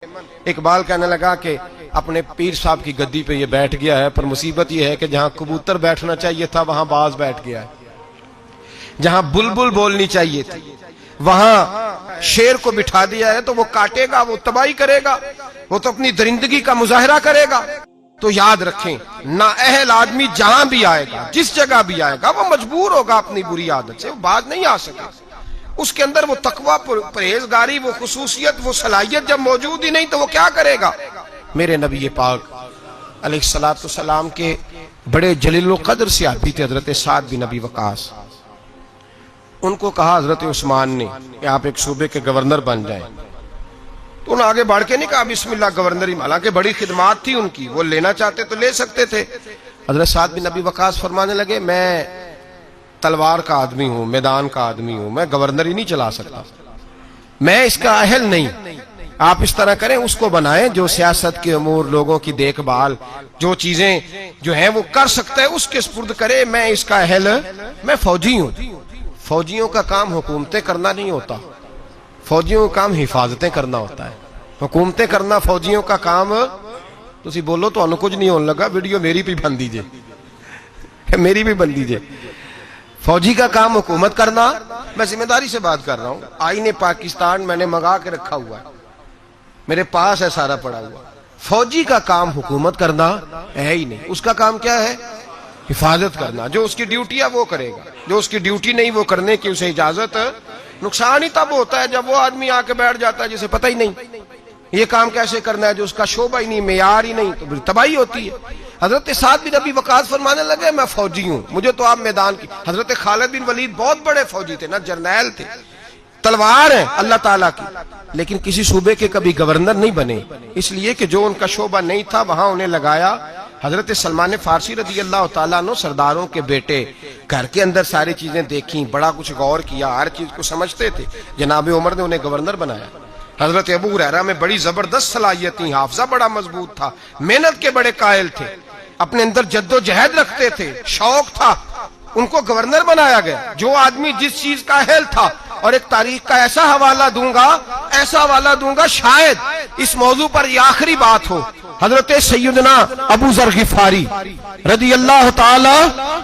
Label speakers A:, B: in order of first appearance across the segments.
A: اقبال کہنے لگا کہ اپنے پیر صاحب کی گدی پہ یہ بیٹھ گیا ہے، پر مصیبت یہ ہے کہ جہاں کبوتر بیٹھنا چاہیے تھا وہاں باز بیٹھ گیا ہے، جہاں بلبل بولنی چاہیے تھی وہاں شیر کو بٹھا دیا ہے، تو وہ کاٹے گا، وہ تباہی کرے گا، وہ تو اپنی درندگی کا مظاہرہ کرے گا۔ تو یاد رکھیں، نااہل آدمی جہاں بھی آئے گا، جس جگہ بھی آئے گا، وہ مجبور ہوگا اپنی بری عادت سے، وہ باز نہیں آ سکے۔ اس کے اندر وہ تقوی، پرہیزگاری، وہ خصوصیت، وہ صلاحیت جب موجود ہی نہیں تو وہ کیا کرے گا؟ میرے نبی پاک علیہ السلام کے بڑے جلیل القدر صحابی تھے حضرت سعد بن ابی وقاص۔ ان کو کہا حضرت عثمان نے کہ آپ ایک صوبے کے گورنر بن جائیں، تو انہوں نے آگے بڑھ کے نہیں کہا بسم اللہ گورنری، حالانکہ بڑی خدمات تھی ان کی، وہ لینا چاہتے تو لے سکتے تھے۔ حضرت سعد بن ابی وقاص فرمانے لگے میں تلوار کا آدمی ہوں، میدان کا آدمی ہوں، میں گورنری نہیں چلا سکتا، میں اس کا اہل نہیں۔ آپ اس طرح کریں، اس کو بنائیں جو سیاست کے امور، لوگوں کی دیکھ بھال، جو چیزیں جو ہیں وہ کر سکتا ہے، اس کے سپرد کرے، میں اس کا اہل، میں فوجی ہوں۔ فوجیوں کا کام حکومتیں کرنا نہیں ہوتا، فوجیوں کا کام حفاظتیں کرنا ہوتا ہے۔ حکومتیں کرنا فوجیوں کا کام، تسی بولو تو انہوں کچھ نہیں ہونے لگا، ویڈیو میری بھی بن دیجئے، میری بھی بن دیجئے۔ فوجی کا کام حکومت کرنا، میں ذمہ داری سے بات کر رہا ہوں، آئین پاکستان میں نے منگا کے رکھا ہوا ہے، میرے پاس ہے سارا پڑا ہوا۔ فوجی کا کام حکومت کرنا ہے ہی نہیں، اس کا کام کیا ہے؟ حفاظت کرنا۔ جو اس کی ڈیوٹی ہے وہ کرے گا، جو اس کی ڈیوٹی نہیں وہ کرنے کی اسے اجازت۔ نقصان ہی تب ہوتا ہے جب وہ آدمی آ کے بیٹھ جاتا ہے جسے پتہ ہی نہیں یہ کام کیسے کرنا ہے، جو اس کا شعبہ ہی نہیں، معیار ہی نہیں، تو تباہی ہوتی ہے۔ حضرت سعد بن ابی وقاص فرمانے لگے میں فوجی ہوں، مجھے تو آپ میدان کی۔ حضرت خالد بن ولید بہت بڑے فوجی تھے، نہ جرنیل تھے، تلوار ہے اللہ تعالیٰ کی، لیکن کسی صوبے کے کبھی گورنر نہیں بنے، اس لیے کہ جو ان کا شعبہ نہیں تھا وہاں انہیں لگایا۔ حضرت سلمان فارسی رضی اللہ تعالیٰ عنہ سرداروں کے بیٹے، گھر کے اندر ساری چیزیں دیکھیں، بڑا کچھ غور کیا، ہر چیز کو سمجھتے تھے، جناب عمر نے انہیں گورنر بنایا۔ حضرت ابو ہریرہ میں بڑی زبردست صلاحیت تھی، حافظہ بڑا مضبوط تھا، محنت کے بڑے قائل تھے، اپنے اندر جد و جہد رکھتے تھے، شوق تھا، ان کو گورنر بنایا گیا۔ جو آدمی جس چیز کا اہل تھا، اور ایک تاریخ کا ایسا حوالہ دوں گا شاید اس موضوع پر یہ آخری بات ہو، حضرت سیدنا ابو ذر غفاری رضی اللہ تعالی،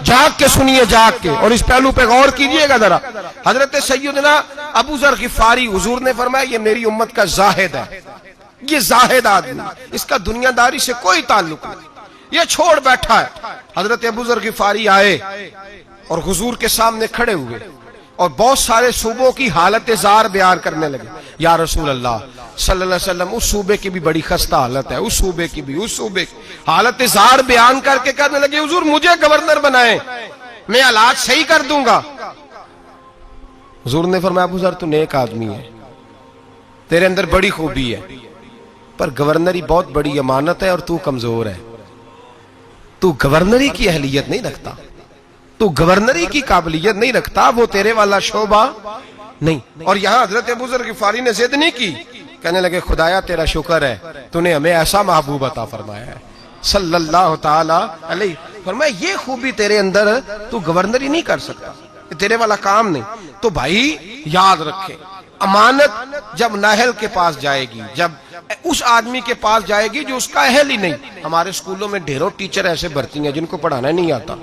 A: جاگ کے سنیے، جاگ کے، اور اس پہلو پہ غور کیجئے گا ذرا۔ حضرت سیدنا ابو ذر غفاری، حضور نے فرمایا یہ میری امت کا زاہد ہے، یہ زاہد آدمی، اس کا دنیا داری سے کوئی تعلق نہیں، یہ چھوڑ بیٹھا ہے۔ حضرت ابو ذر غفاری آئے اور حضور کے سامنے کھڑے ہوئے اور بہت سارے صوبوں کی حالت زار بیان کرنے لگے۔ یا رسول اللہ صلی اللہ علیہ وسلم، اس صوبے کی بھی بڑی خستہ حالت ہے، اس صوبے کی بھی، اس صوبے کی حالت زار بیان کر کے کہنے لگے حضور مجھے گورنر بنائیں، میں حالات صحیح کر دوں گا۔ حضور نے فرمایا ابو ذر تو نیک آدمی ہے، تیرے اندر بڑی خوبی ہے، پر گورنری بہت بڑی امانت ہے اور تو کمزور ہے، تو گورنری کی اہلیت نہیں رکھتا، تو گورنری کی قابلیت نہیں رکھتا، وہ تیرے والا شعبہ نہیں۔ اور یہاں حضرت ابو ذر غفاری نے ضد نہیں کی، کہنے لگے خدایا تیرا شکر ہے، تو نے ہمیں ایسا محبوب عطا فرمایا ہے صلی اللہ تعالی علیہ، فرمایا یہ خوبی تیرے اندر، تو گورنری نہیں کر سکتا، تیرے والا کام نہیں۔ تو بھائی یاد رکھیں، امانت جب نااہل کے پاس جائے گی، جب اس آدمی کے پاس جائے گی جو اس کا اہل ہی نہیں۔ ہمارے اسکولوں میں ڈھیروں ٹیچر ایسے بھرتی ہیں جن کو پڑھانا نہیں آتا،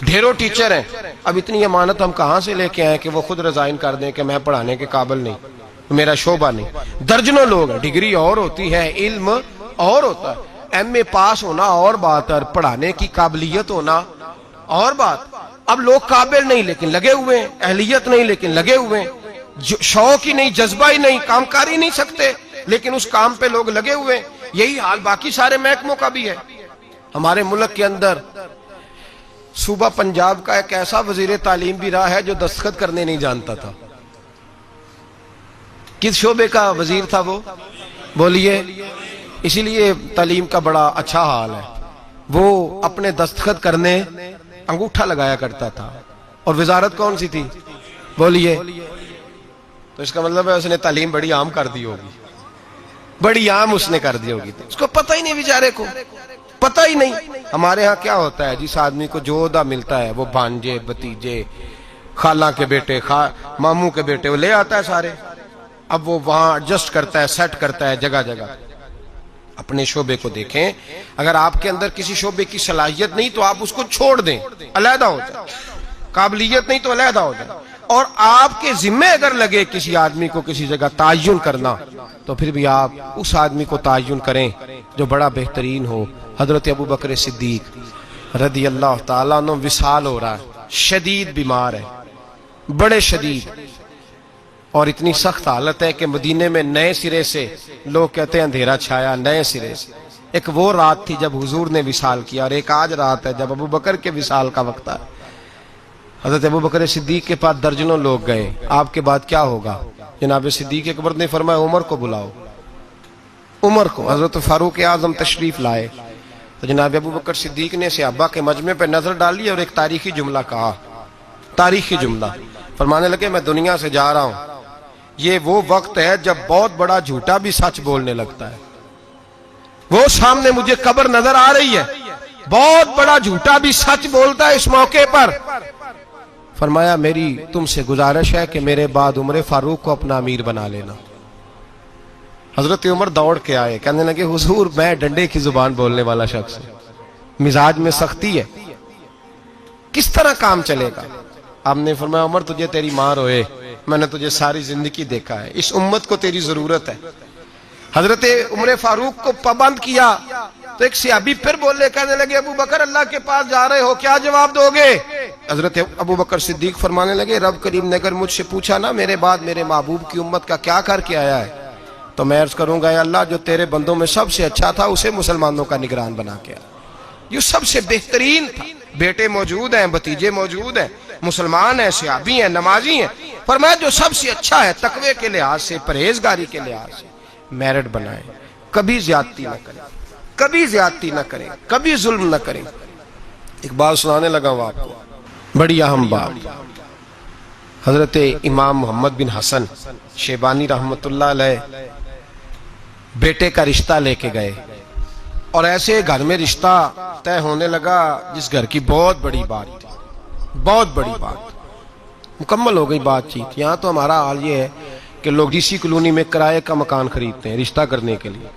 A: ڈھیروں ٹیچر ہیں۔ اب اتنی امانت ہم کہاں سے لے کے آئیں کہ وہ خود ریزائن کر دیں کہ میں پڑھانے کے قابل نہیں، میرا شعبہ نہیں۔ درجنوں لوگ ہیں، ڈگری اور ہوتی ہے، علم اور ہوتا ہے، ایم اے پاس ہونا اور بات ہے، پڑھانے کی قابلیت ہونا اور بات۔ اب لوگ قابل نہیں لیکن لگے ہوئے ہیں، اہلیت نہیں لیکن لگے ہوئے ہیں، شوق ہی نہیں، جذبہ ہی نہیں، کام کر ہی نہیں سکتے لیکن اس کام پہ لوگ لگے ہوئے ہیں۔ یہی حال باقی سارے محکموں کا بھی ہے۔ ہمارے ملک کے اندر صوبہ پنجاب کا ایک ایسا وزیر تعلیم بھی رہا ہے جو دستخط کرنے نہیں جانتا تھا۔ کس شعبے کا وزیر تھا وہ؟ بولیے۔ اسی لیے تعلیم کا بڑا اچھا حال ہے، وہ اپنے دستخط کرنے انگوٹھا لگایا کرتا تھا، اور وزارت کون سی تھی؟ بولیے۔ تو اس کا مطلب ہے اس نے تعلیم بڑی عام کر دی ہوگی، بڑی عام اس نے کر دی ہوگی، اس کو پتہ ہی نہیں، بیچارے کو پتہ ہی نہیں۔ ہمارے ہاں کیا ہوتا ہے، جس آدمی کو جو عہدہ ملتا ہے وہ بھانجے، بھتیجے، خالہ کے بیٹے، ماموں کے بیٹے وہ لے آتا ہے سارے، اب وہ وہاں ایڈجسٹ کرتا ہے، سیٹ کرتا ہے جگہ جگہ۔ اپنے شعبے کو دیکھیں، اگر آپ کے اندر کسی شعبے کی صلاحیت نہیں تو آپ اس کو چھوڑ دیں، علیحدہ ہو جائیں، قابلیت نہیں تو علیحدہ ہو جائیں، اور آپ کے ذمہ اگر لگے کسی آدمی کو کسی جگہ تعین کرنا تو پھر بھی آپ اس آدمی کو تعین کریں جو بڑا بہترین ہو۔ حضرت ابوبکر صدیق رضی اللہ تعالیٰ عنہ وصال ہو رہا ہے، شدید بیمار ہے، بڑے شدید، اور اتنی سخت حالت ہے کہ مدینے میں نئے سرے سے لوگ کہتے ہیں اندھیرا چھایا، نئے سرے سے۔ ایک وہ رات تھی جب حضور نے وصال کیا، اور ایک آج رات ہے جب ابوبکر کے وصال کا وقت ہے۔ حضرت ابوبکر صدیق کے پاس درجنوں لوگ گئے، آپ کے بعد کیا ہوگا؟ جناب صدیق اکبر نے فرمایا عمر کو بلاؤ، عمر کو۔ حضرت فاروق اعظم تشریف لائے تو جناب ابوبکر صدیق نے صحابہ کے مجمع پہ نظر ڈالی اور ایک تاریخی جملہ کہا، تاریخی جملہ، فرمانے لگے میں دنیا سے جا رہا ہوں، یہ وہ وقت ہے جب بہت بڑا جھوٹا بھی سچ بولنے لگتا ہے۔ وہ سامنے مجھے قبر نظر آ رہی ہے، بہت بڑا جھوٹا بھی سچ بولتا ہے اس موقع پر۔ فرمایا میری تم سے گزارش ہے کہ میرے بعد عمر فاروق کو اپنا امیر بنا لینا۔ حضرت عمر دوڑ کے آئے، کہنے لگے حضور میں ڈنڈے کی زبان بولنے والا شخص ہوں، مزاج میں سختی ہے، کس طرح کام چلے گا؟ آپ نے فرمایا عمر تجھے تیری ماں روئے، میں نے تجھے ساری زندگی دیکھا ہے، اس امت کو تیری ضرورت ہے۔ حضرت عمر فاروق کو پابند کیا تو ایک صحابی پھر بولے، کہنے لگے ابوبکر اللہ کے پاس جا رہے ہو، کیا جواب دو گے؟ حضرت ابوبکر صدیق فرمانے لگے رب کریم نے اگر مجھ سے پوچھا نا میرے بعد میرے محبوب کی امت کا کیا کر کے آیا ہے تو میں عرض کروں گا اے اللہ جو تیرے بندوں میں سب سے اچھا تھا اسے مسلمانوں کا نگران بنا کے آیا، جو سب سے بہترین تھا۔ بیٹے موجود ہیں، بھتیجے موجود ہیں، مسلمان ہیں، صحابی ہیں، نمازی ہیں، فرمایا جو سب سے اچھا ہے تقوی کے لحاظ سے، پرہیزگاری کے لحاظ سے میرٹ بنائیں، کبھی زیادتی نہ کریں، کبھی زیادتی نہ کریں، کبھی ظلم نہ کریں۔ ایک بات سنانے لگا ہوں آپ کو، بڑی اہم بات۔ حضرت امام محمد بن حسن شیبانی رحمۃ اللہ علیہ بیٹے کا رشتہ لے کے گئے، اور ایسے گھر میں رشتہ طے ہونے لگا جس گھر کی بہت بڑی بات تھی، بہت بڑی بات، مکمل ہو گئی بات چیت۔ یہاں تو ہمارا حال یہ ہے کہ لوگ ڈی سی کالونی میں کرائے کا مکان خریدتے ہیں رشتہ کرنے کے لیے،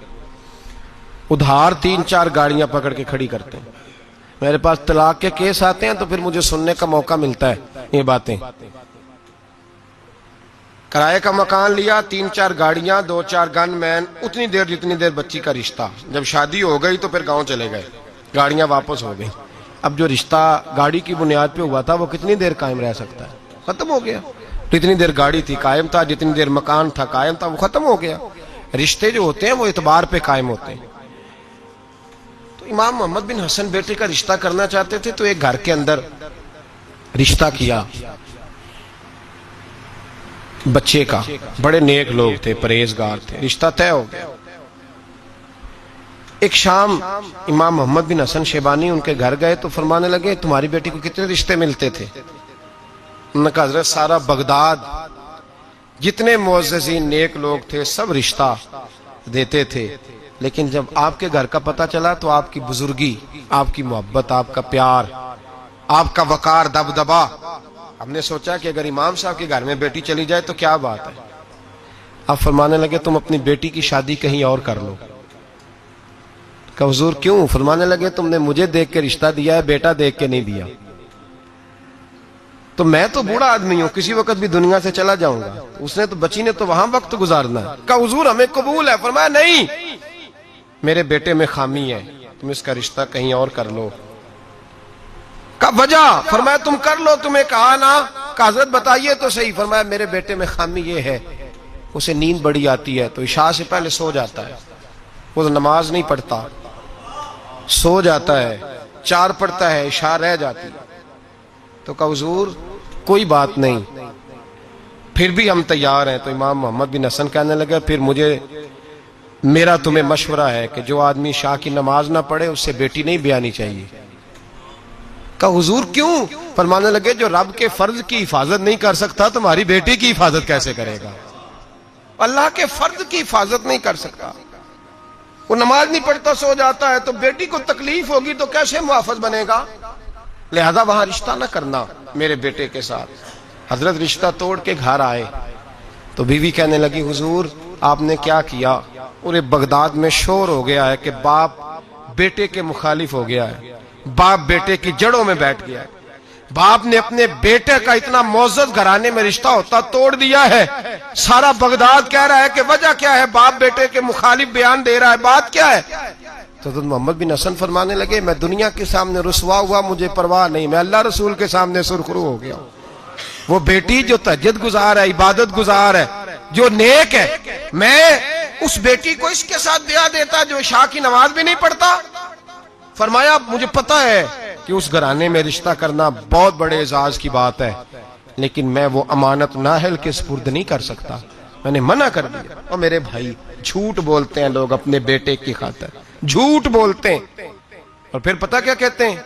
A: ادھار 3-4 گاڑیاں پکڑ کے کھڑی کرتے ہیں۔ میرے پاس طلاق کے کیس آتے ہیں تو پھر مجھے سننے کا موقع ملتا ہے یہ باتیں۔ کرائے کا مکان لیا، 3-4 گاڑیاں، 2-4 گن مین، اتنی دیر جتنی دیر بچی کا رشتہ، جب شادی ہو گئی تو پھر گاؤں چلے گئے، گاڑیاں واپس ہو گئی۔ اب جو رشتہ گاڑی کی بنیاد پہ ہوا تھا وہ کتنی دیر قائم رہ سکتا ہے؟ ختم ہو گیا۔ جتنی دیر گاڑی تھی قائم تھا، جتنی دیر مکان تھا قائم تھا، وہ ختم ہو گیا۔ رشتے جو ہوتے ہیں وہ اعتبار پہ قائم ہوتے ہیں۔ تو امام محمد بن حسن بیٹے کا رشتہ کرنا چاہتے تھے تو ایک گھر کے اندر رشتہ کیا بچے کا، بڑے نیک لوگ تھے، پرہیزگار تھے، رشتہ طے ہو گیا۔ ایک شام امام محمد بن حسن شیبانی ان کے گھر گئے تو فرمانے لگے تمہاری بیٹی کو کتنے رشتے ملتے تھے؟ انہوں نے کہا حضرت سارا بغداد جتنے معززین نیک لوگ تھے سب رشتہ دیتے تھے، لیکن جب آپ کے گھر کا پتہ چلا تو آپ کی بزرگی، آپ کی محبت، آپ کا پیار، آپ کا وقار، دبدبا، ہم نے سوچا کہ اگر امام صاحب کے گھر میں بیٹی چلی جائے تو کیا بات ہے۔ آپ فرمانے لگے تم اپنی بیٹی کی شادی کہیں اور کر لو۔ کہ حضور کیوں؟ فرمانے لگے تم نے مجھے دیکھ کے رشتہ دیا ہے، بیٹا دیکھ کے نہیں دیا، تو میں تو بوڑھا آدمی ہوں، کسی وقت بھی دنیا سے چلا جاؤں گا، اس نے تو بچی نے تو وہاں وقت گزارنا ہے۔ کہ حضور ہمیں قبول ہے۔ فرمایا نہیں، میرے بیٹے میں خامی ہے، تم اس کا رشتہ کہیں اور کر لو۔ کا وجہ؟ فرمایا تم کر لو، تمہیں کہا نا، کہ حضرت بتائیے تو صحیح۔ فرمایا میرے بیٹے میں خامی یہ ہے اسے نیند بڑی آتی ہے تو عشاء سے پہلے سو جاتا ہے، وہ نماز نہیں پڑھتا، سو جاتا ہے، 4 پڑھتا ہے، عشاء رہ جاتی ہے۔ تو کہا حضور کوئی بات نہیں، پھر بھی ہم تیار ہیں۔ تو امام محمد بن حسن کہنے لگے پھر میرا تمہیں مشورہ ہے کہ جو آدمی عشاء کی نماز نہ پڑھے اس سے بیٹی نہیں بیانی چاہیے۔ کہا حضور کیوں؟ فرمانے لگے جو رب کے فرض کی حفاظت نہیں کر سکتا تمہاری بیٹی کی حفاظت کیسے کرے گا؟ اللہ کے فرض کی حفاظت نہیں کر سکتا، وہ نماز نہیں پڑھتا، سو جاتا ہے، تو بیٹی کو تکلیف ہوگی تو کیسے محافظ بنے گا؟ لہذا وہاں رشتہ نہ کرنا میرے بیٹے کے ساتھ۔ حضرت رشتہ توڑ کے گھر آئے، تو بیوی کہنے لگی حضور آپ نے کیا کیا؟ پورے بغداد میں شور ہو گیا ہے کہ باپ بیٹے کے مخالف ہو گیا ہے، باپ بیٹے کی جڑوں میں بیٹھ گیا ہے، باپ نے اپنے بیٹے کا اتنا معزز گھرانے میں رشتہ ہوتا توڑ دیا ہے، سارا بغداد کہہ رہا ہے کہ وجہ کیا ہے، باپ بیٹے کے مخالف بیان دے رہا ہے، بات کیا ہے؟ تو حضرت محمد بن حسن فرمانے لگے میں دنیا کے سامنے رسوا ہوا مجھے پرواہ نہیں، میں اللہ رسول کے سامنے سرخرو ہو گیا ہوں۔ وہ بیٹی جو تہجد گزار ہے، عبادت گزار ہے، جو نیک ہے، میں اس بیٹی کو اس کے ساتھ بیاہ دیتا جو عشاء کی نماز بھی نہیں پڑھتا؟ فرمایا مجھے پتا ہے کہ اس گھرانے میں رشتہ کرنا بہت بڑے اعزاز کی بات ہے، لیکن میں وہ امانت نااہل کے سپرد نہیں کر سکتا، میں نے منع کر دیا۔ اور میرے بھائی جھوٹ بولتے ہیں لوگ اپنے بیٹے کی خاطر، جھوٹ بولتے ہیں اور پھر پتہ کیا کہتے ہیں؟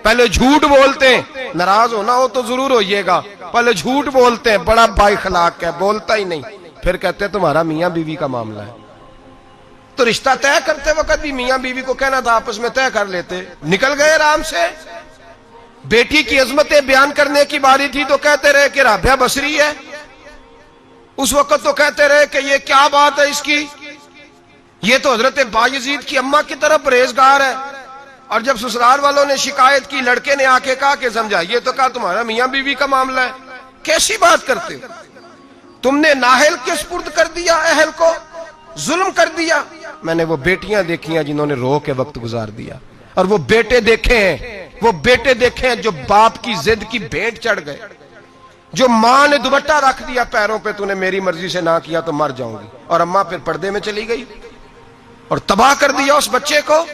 A: پہلے جھوٹ بولتے ہیں، ناراض ہونا ہو تو ضرور ہوئیے گا، پہلے جھوٹ بولتے ہیں، بڑا بائی اخلاق ہے، بولتا ہی نہیں، پھر کہتے ہیں تمہارا میاں بیوی کا معاملہ ہے۔ تو رشتہ طے کرتے وقت بھی میاں بیوی کو کہنا تھا آپس میں طے کر لیتے، نکل گئے آرام سے۔ بیٹی کی عظمتیں بیان کرنے کی باری تھی تو کہتے رہے کہ رابعہ بصری ہے، اس وقت تو کہتے رہے کہ یہ کیا بات ہے اس کی، یہ تو حضرت بایزید کی اماں کی طرف پرہیزگار ہے، اور جب سسرال والوں نے شکایت کی لڑکے نے آ کے کہا کہ سمجھائیے تو کہا تمہارا میاں بیوی کا معاملہ ہے۔ کیسی بات کرتے ہو؟ تم نے نااہل کے سپرد کر دیا اہل کو، ظلم کر دیا۔ میں نے وہ بیٹیاں دیکھی ہیں جنہوں نے رو کے وقت گزار دیا، اور وہ بیٹے دیکھے ہیں، وہ بیٹے دیکھے ہیں جو باپ کی ضد کی بھیٹ چڑھ گئے، جو ماں نے دوپٹہ رکھ دیا پیروں پہ، تو نے میری مرضی سے نہ کیا تو مر جاؤں گی، اور اماں پھر پردے میں چلی گئی اور تباہ کر دیا اس بچے کو۔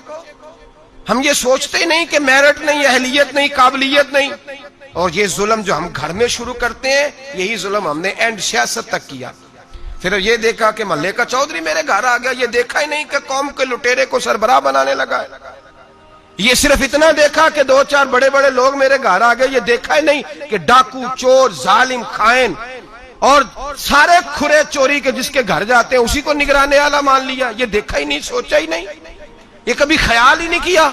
A: ہم یہ سوچتے ہی نہیں کہ میرٹ نہیں، اہلیت نہیں، قابلیت نہیں، اور یہ ظلم جو ہم گھر میں شروع کرتے ہیں یہی ظلم ہم نے اینڈ سیاست تک کیا۔ پھر یہ دیکھا کہ محلے کا چودھری میرے گھر آ گیا، یہ دیکھا ہی نہیں کہ قوم کے لٹیرے کو سربراہ بنانے لگا ہے۔ یہ صرف اتنا دیکھا کہ دو چار بڑے بڑے لوگ میرے گھر آ گئے، یہ دیکھا ہی نہیں کہ ڈاکو، چور، ظالم، خائن اور سارے کھرے چوری کے جس کے گھر جاتے ہیں اسی کو نگران اعلیٰ مان لیا۔ یہ دیکھا ہی نہیں، سوچا ہی نہیں، یہ کبھی خیال ہی نہیں کیا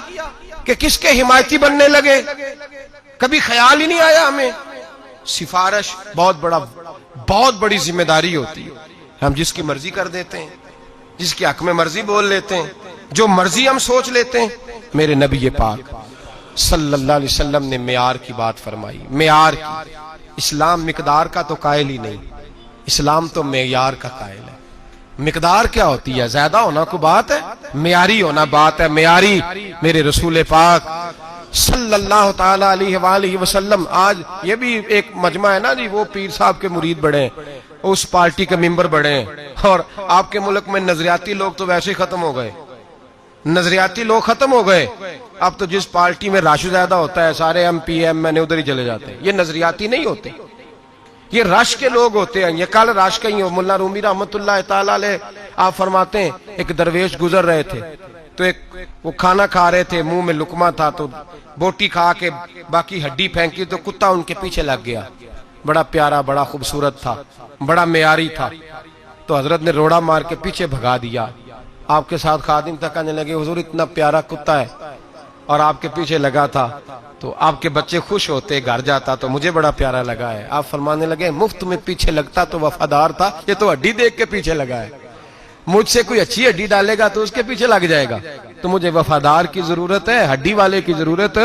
A: کہ کس کے حمایتی بننے لگے، کبھی خیال ہی نہیں آیا ہمیں۔ سفارش بہت بڑی ذمہ داری ہوتی ہے، ہم جس کی مرضی کر دیتے ہیں، جس کے حق میں مرضی بول لیتے ہیں، جو مرضی ہم سوچ لیتے ہیں۔ میرے نبی پاک صلی اللہ علیہ وسلم نے معیار کی بات فرمائی، معیار کی۔ اسلام مقدار کا تو قائل ہی نہیں، اسلام تو معیار کا قائل ہے۔ مقدار کیا ہوتی ہے؟ زیادہ ہونا کو بات ہے، معیاری ہونا بات ہے، معیاری۔ میرے رسول پاک صلی اللہ تعالی علیہ وآلہ وسلم، آج یہ بھی ایک مجمع ہے نا جی، وہ پیر صاحب کے مرید بڑے ہیں، اس پارٹی کے ممبر بڑے ہیں، اور آپ کے ملک میں نظریاتی لوگ تو ویسے ہی ختم ہو گئے، نظریاتی لوگ ختم ہو گئے۔ اب تو جس پارٹی میں رش زیادہ ہوتا ہے سارے ایم پی ایم این اے ادھر ہی چلے جاتے ہیں۔ یہ نظریاتی نہیں ہوتے، یہ رش کے لوگ ہوتے ہیں۔ یہ کل رش کا ہی ہو، ملا رومی رحمت اللہ تعالی علیہ آپ فرماتے ہیں ایک درویش گزر رہے تھے تو وہ کھانا کھا رہے تھے، منہ میں لقمہ تھا تو بوٹی کھا کے باقی ہڈی پھینکی تو کتا ان کے پیچھے لگ گیا، بڑا پیارا، بڑا خوبصورت تھا، بڑا معیاری تھا، تو حضرت نے روڑا مار کے پیچھے بھگا دیا۔ آپ کے ساتھ خادم تک کہنے لگے حضور اتنا پیارا کتا ہے اور آپ کے پیچھے لگا تھا تو آپ کے بچے خوش ہوتے، گھر جاتا تو مجھے بڑا پیارا لگا ہے۔ آپ فرمانے لگے مفت میں پیچھے لگتا تو وفادار تھا، یہ تو ہڈی دیکھ کے پیچھے لگا ہے، مجھ سے کوئی اچھی ہڈی ڈالے گا تو اس کے پیچھے لگ جائے گا، تو مجھے وفادار کی ضرورت ہے، ہڈی والے کی ضرورت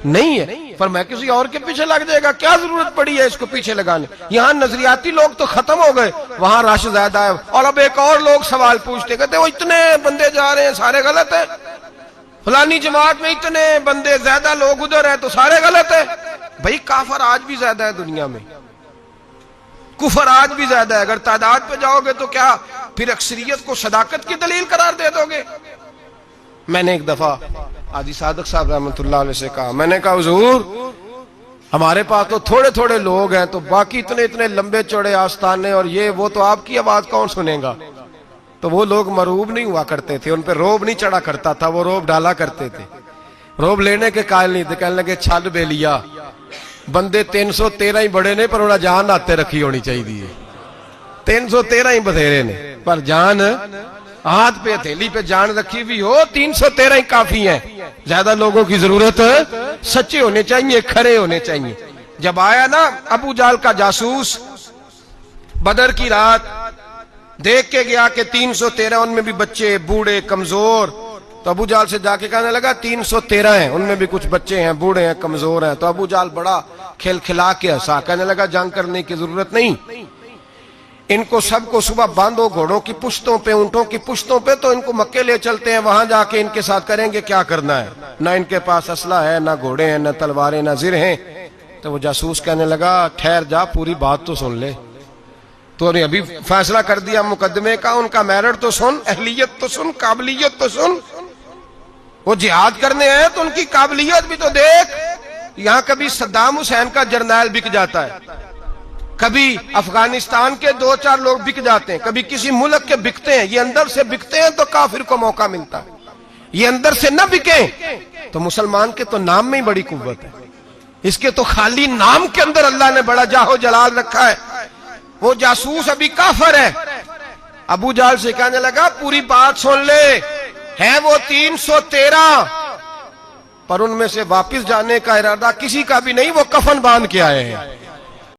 A: نہیں ہے۔ پر میں کسی اور کے پیچھے لگ جائے گا، کیا ضرورت پڑی ہے اس کو پیچھے لگانے؟ یہاں نظریاتی لوگ تو ختم ہو گئے، وہاں رش زیادہ ہے۔ اور اب ایک اور لوگ سوال پوچھتے، کہتے وہ اتنے بندے جا رہے ہیں سارے غلط ہیں، فلانی جماعت میں اتنے بندے زیادہ لوگ ادھر ہیں تو سارے غلط ہیں۔ بھائی کافر آج بھی زیادہ ہے دنیا میں، کفر آج بھی زیادہ ہے، اگر تعداد پہ جاؤ گے تو کیا پھر اکثریت کو صداقت کی دلیل قرار دے دو گے؟ میں نے ایک دفعہ حاجی صادق صاحب رحمۃ اللہ علیہ سے کہا، میں نے کہا حضور ہمارے پاس تو تھوڑے تھوڑے لوگ ہیں تو باقی اتنے لمبے چوڑے آستانے اور یہ وہ، تو آپ کی آواز کون سنے گا؟ تو وہ لوگ مرعوب نہیں ہوا کرتے تھے، ان پہ روب نہیں چڑھا کرتا تھا، وہ روب ڈالا کرتے تھے، روب لینے کے قائل نہیں تھے۔ کہنے لگے چھل بے لیا، بندے 313 ہی بڑے نے پر انہیں جان آتے رکھی ہونی چاہیے، 313 ہی بتھیرے نے پر جان ہاتھ پہ ہتھیلی پہ جان رکھی ہوئی ہو، 313 ہی کافی ہیں۔ زیادہ لوگوں کی ضرورت سچے ہونے چاہیے، کھرے ہونے چاہیے۔ جب آیا نا ابو جہل کا جاسوس بدر کی رات دیکھ کے گیا کہ 313 ان میں بھی بچے بوڑھے کمزور. تو ابو جہل سے جا کے کہنے لگا 313 ہیں، ان میں بھی کچھ بچے ہیں بوڑھے ہیں کمزور ہیں. تو ابو جہل بڑا کھیل کھلا کے ہنسا، کہنے لگا جنگ کرنے کی ضرورت نہیں، ان کو سب کو صبح باندھو گھوڑوں کی پشتوں پہ، اونٹوں کی پشتوں پہ، تو ان کو مکے لے چلتے ہیں، وہاں جا کے ان کے ساتھ کریں گے کیا کرنا ہے. نہ ان کے پاس اسلحہ ہے، نہ گھوڑے ہیں، نہ تلواریں، نہ زر ہیں. تو وہ جاسوس کہنے لگا ٹھہر جا، پوری بات تو سن لے، تو نے ابھی فیصلہ کر دیا مقدمے کا، ان کا میرٹ تو سن، اہلیت تو سن، قابلیت تو سن. وہ جہاد کرنے آئے تو ان کی قابلیت بھی تو دیکھ. یہاں کبھی صدام حسین کا جرنیل بک جاتا ہے، کبھی افغانستان کے 2-4 لوگ بک جاتے ہیں، کبھی کسی ملک کے بکتے ہیں. یہ اندر سے بکتے ہیں تو کافر کو موقع ملتا ہے، یہ اندر سے نہ بکیں تو مسلمان کے تو نام میں ہی بڑی قوت ہے. اس کے تو خالی نام کے اندر اللہ نے بڑا جاہ و جلال رکھا ہے. وہ جاسوس ابھی کافر ہے. ابو جہل سے کہنے لگا پوری بات سن لے، ہے وہ 313، پر ان میں سے واپس جانے کا ارادہ کسی کا بھی نہیں، وہ کفن باندھ کے آئے ہیں.